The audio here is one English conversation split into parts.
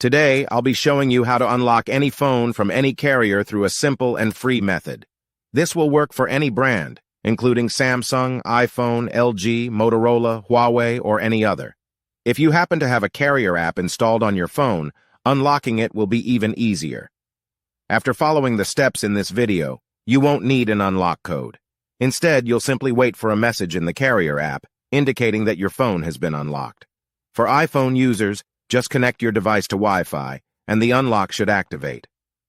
Today, I'll be showing you how to unlock any phone from any carrier through a simple and free method. This will work for any brand, including Samsung, iPhone, LG, Motorola, Huawei, or any other. If you happen to have a carrier app installed on your phone, unlocking it will be even easier. After following the steps in this video, you won't need an unlock code. Instead, you'll simply wait for a message in the carrier app indicating that your phone has been unlocked. For iPhone users, just connect your device to Wi-Fi, and the unlock should activate.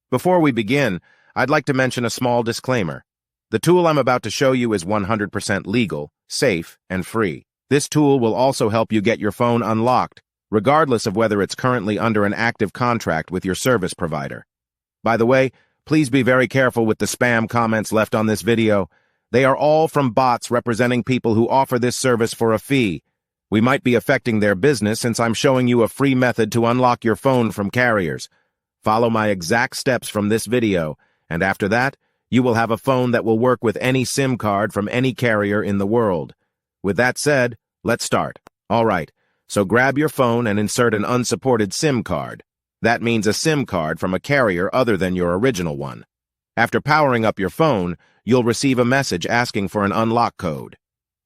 Before we begin, I'd like to mention a small disclaimer. The tool I'm about to show you is 100% legal, safe, and free. This tool will also help you get your phone unlocked, regardless of whether it's currently under an active contract with your service provider. By the way, please be very careful with the spam comments left on this video. They are all from bots representing people who offer this service for a fee. We might be affecting their business since I'm showing you a free method to unlock your phone from carriers. Follow my exact steps from this video, and after that, you will have a phone that will work with any SIM card from any carrier in the world. With that said, let's start. All right, so grab your phone and insert an unsupported SIM card. That means a SIM card from a carrier other than your original one. After powering up your phone, you'll receive a message asking for an unlock code.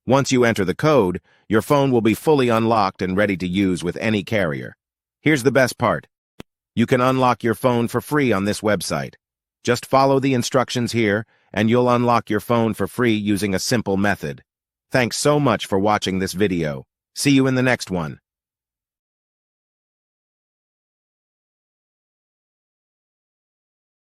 Once you enter the code, your phone will be fully unlocked and ready to use with any carrier. Here's the best part. You can unlock your phone for free on this website. Just follow the instructions here, and you'll unlock your phone for free using a simple method. Thanks so much for watching this video. See you in the next one.